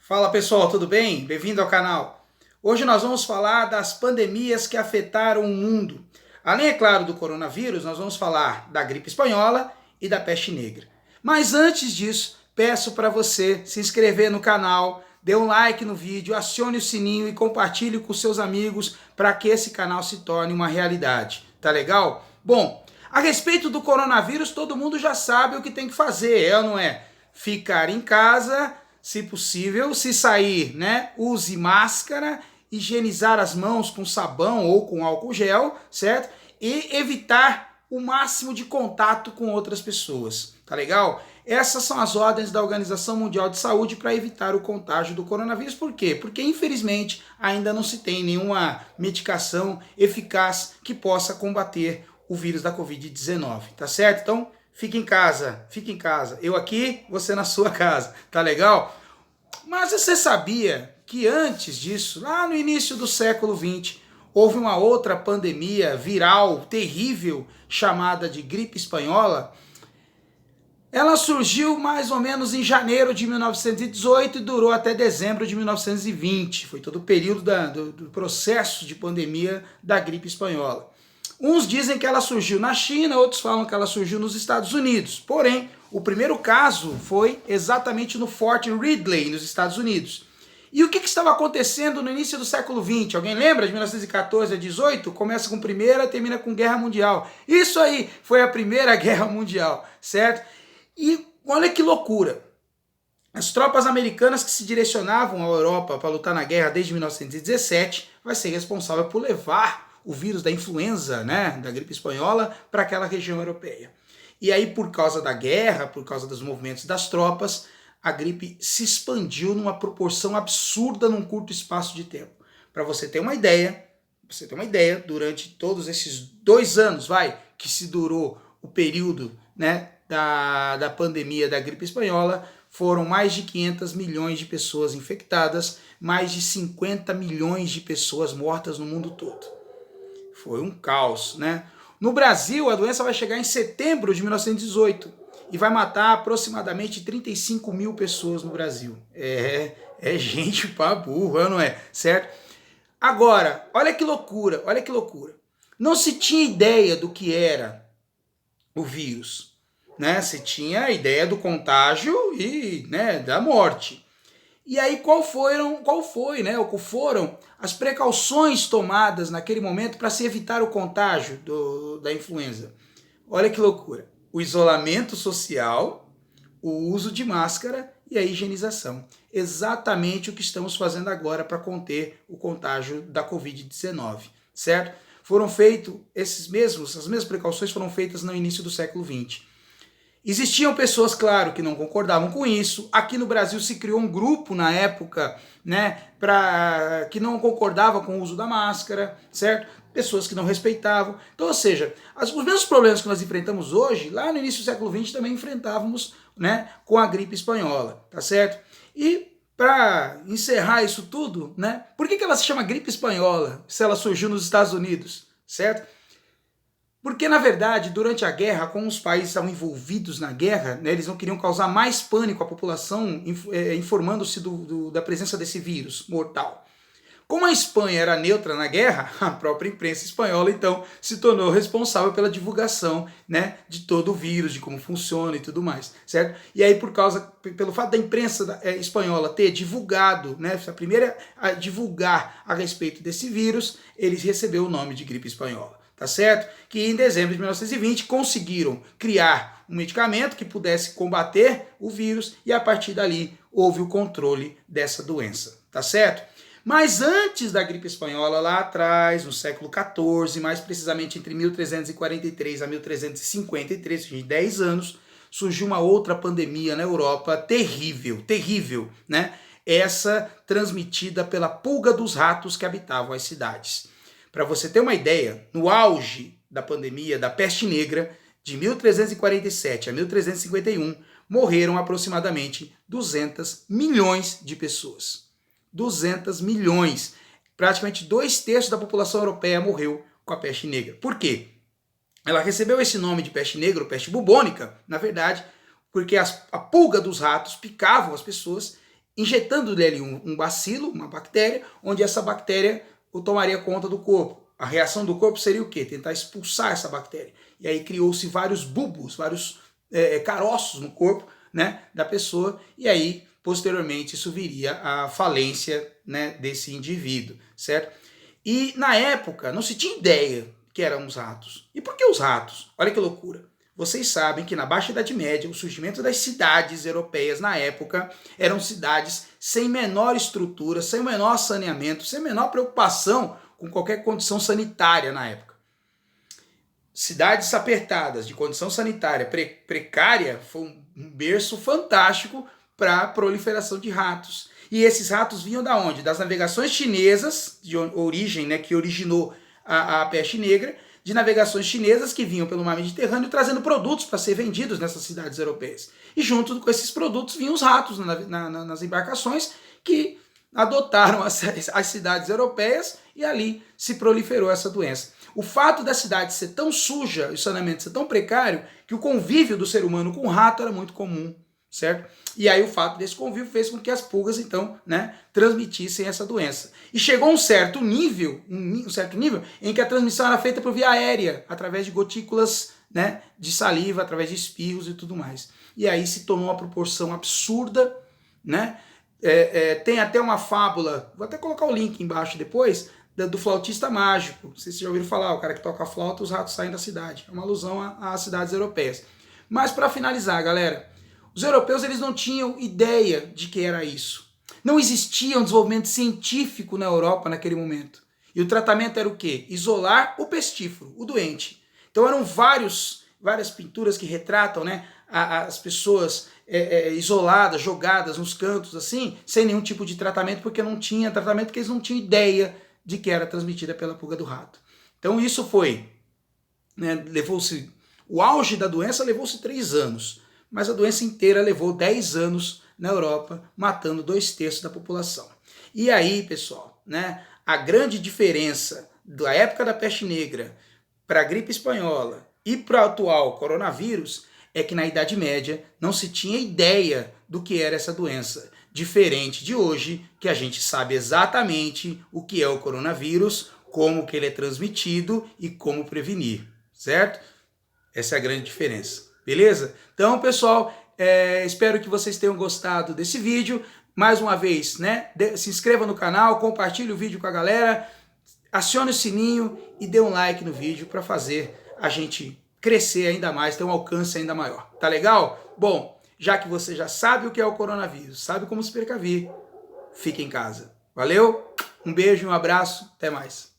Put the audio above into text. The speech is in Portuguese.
Fala pessoal, tudo bem? Bem-vindo ao canal. Hoje nós vamos falar das pandemias que afetaram o mundo. Além, é claro, do coronavírus, nós vamos falar da gripe espanhola e da peste negra. Mas antes disso, peço para você se inscrever no canal, dê um like no vídeo, acione o sininho e compartilhe com seus amigos para que esse canal se torne uma realidade. Tá legal? Bom, a respeito do coronavírus, todo mundo já sabe o que tem que fazer, é ou não é? Ficar em casa, se possível, se sair, né, use máscara, higienizar as mãos com sabão ou com álcool gel, certo? E evitar o máximo de contato com outras pessoas, tá legal? Essas são as ordens da Organização Mundial de Saúde para evitar o contágio do coronavírus. Por quê? Porque, infelizmente, ainda não se tem nenhuma medicação eficaz que possa combater o vírus da Covid-19, tá certo? Então, fique em casa, fique em casa. Eu aqui, você na sua casa, tá legal? Mas você sabia que antes disso, lá no início do século XX, houve uma outra pandemia viral terrível chamada de gripe espanhola? Ela surgiu mais ou menos em janeiro de 1918 e durou até dezembro de 1920. Foi todo o período do processo de pandemia da gripe espanhola. Uns dizem que ela surgiu na China, outros falam que ela surgiu nos Estados Unidos. Porém, o primeiro caso foi exatamente no Fort Ridley, nos Estados Unidos. E o que estava acontecendo no início do século XX? Alguém lembra? De 1914 a 18? Começa com Primeira, termina com Guerra Mundial. Isso aí foi a Primeira Guerra Mundial, certo? E olha que loucura. As tropas americanas que se direcionavam à Europa para lutar na guerra desde 1917 vai ser responsável por levar o vírus da influenza, né, da gripe espanhola, para aquela região europeia. E aí, por causa da guerra, por causa dos movimentos das tropas, a gripe se expandiu numa proporção absurda num curto espaço de tempo. Para você ter uma ideia, durante todos esses 2 anos, que se durou o período, né, da pandemia da gripe espanhola, foram mais de 500 milhões de pessoas infectadas, mais de 50 milhões de pessoas mortas no mundo todo. Foi um caos, né? No Brasil, a doença vai chegar em setembro de 1918 e vai matar aproximadamente 35 mil pessoas no Brasil. É gente pra burro, não é? Certo? Agora, olha que loucura, olha que loucura. Não se tinha ideia do que era o vírus, né? Se tinha a ideia do contágio e, né, da morte. E aí qual foram as precauções tomadas naquele momento para se evitar o contágio da influenza? Olha que loucura. O isolamento social, o uso de máscara e a higienização. Exatamente o que estamos fazendo agora para conter o contágio da Covid-19, certo? Foram feitas, as mesmas precauções foram feitas no início do século XX. Existiam pessoas, claro, que não concordavam com isso. Aqui no Brasil se criou um grupo na época, né, que não concordava com o uso da máscara, certo? Pessoas que não respeitavam. Então, ou seja, os mesmos problemas que nós enfrentamos hoje, lá no início do século XX também enfrentávamos, né, com a gripe espanhola, tá certo? E para encerrar isso tudo, né, por que ela se chama gripe espanhola se ela surgiu nos Estados Unidos, certo? Porque, na verdade, durante a guerra, como os países estavam envolvidos na guerra, né, eles não queriam causar mais pânico à população, informando-se da presença desse vírus mortal. Como a Espanha era neutra na guerra, a própria imprensa espanhola, então, se tornou responsável pela divulgação, né, de todo o vírus, de como funciona e tudo mais, certo? E aí, pelo fato da imprensa espanhola ter divulgado, né, a primeira a divulgar a respeito desse vírus, eles receberam o nome de gripe espanhola. Tá certo? Que em dezembro de 1920 conseguiram criar um medicamento que pudesse combater o vírus e a partir dali houve o controle dessa doença, tá certo? Mas antes da gripe espanhola, lá atrás, no século XIV, mais precisamente entre 1343 a 1353, de 10 anos, surgiu uma outra pandemia na Europa terrível, né? Essa transmitida pela pulga dos ratos que habitavam as cidades. Para você ter uma ideia, no auge da pandemia da peste negra, de 1347 a 1351, morreram aproximadamente 200 milhões de pessoas. 200 milhões. Praticamente 2/3 da população europeia morreu com a peste negra. Por quê? Ela recebeu esse nome de peste negra, ou peste bubônica, na verdade, porque a pulga dos ratos picavam as pessoas injetando-lhe ali um bacilo, uma bactéria, onde essa bactéria tomaria conta do corpo. A reação do corpo seria o quê? Tentar expulsar essa bactéria. E aí criou-se vários bulbos, vários caroços no corpo, né, da pessoa, e aí, posteriormente, isso viria à falência, né, desse indivíduo, certo? E na época não se tinha ideia que eram os ratos. E por que os ratos? Olha que loucura. Vocês sabem que na Baixa Idade Média, o surgimento das cidades europeias na época eram cidades sem menor estrutura, sem o menor saneamento, sem a menor preocupação com qualquer condição sanitária na época. Cidades apertadas, de condição sanitária precária, foi um berço fantástico para a proliferação de ratos. E esses ratos vinham da onde? Das navegações chinesas, de origem, né, que originou a peste negra, de navegações chinesas que vinham pelo mar Mediterrâneo trazendo produtos para ser vendidos nessas cidades europeias. E junto com esses produtos vinham os ratos nas embarcações que adotaram as cidades europeias e ali se proliferou essa doença. O fato da cidade ser tão suja, o saneamento ser tão precário, que o convívio do ser humano com o rato era muito comum, certo? E aí o fato desse convívio fez com que as pulgas, então, né, transmitissem essa doença. E chegou um certo nível em que a transmissão era feita por via aérea, através de gotículas, né, de saliva, através de espirros e tudo mais. E aí se tornou uma proporção absurda, né? Tem até uma fábula, vou até colocar o link embaixo depois, do flautista mágico. Vocês já ouviram falar, o cara que toca a flauta, os ratos saem da cidade. É uma alusão às cidades europeias. Mas para finalizar, galera, os europeus eles não tinham ideia de que era isso. Não existia um desenvolvimento científico na Europa naquele momento. E o tratamento era o quê? Isolar o pestífero, o doente. Então eram várias pinturas que retratam, né, as pessoas isoladas, jogadas nos cantos, assim, sem nenhum tipo de tratamento, porque não tinha tratamento, porque eles não tinham ideia de que era transmitida pela pulga do rato. Então isso foi, né, levou-se, o auge da doença levou-se 3 anos, mas a doença inteira levou 10 anos na Europa, matando 2/3 da população. E aí, pessoal, né, a grande diferença da época da peste negra para a gripe espanhola e para o atual coronavírus é que na Idade Média não se tinha ideia do que era essa doença. Diferente de hoje, que a gente sabe exatamente o que é o coronavírus, como que ele é transmitido e como prevenir, certo? Essa é a grande diferença, beleza? Então, pessoal, espero que vocês tenham gostado desse vídeo. Mais uma vez, né, se inscreva no canal, compartilhe o vídeo com a galera, acione o sininho e dê um like no vídeo para fazer a gente crescer ainda mais, ter um alcance ainda maior. Tá legal? Bom, já que você já sabe o que é o coronavírus, sabe como se precaver, fique em casa. Valeu? Um beijo, um abraço, até mais.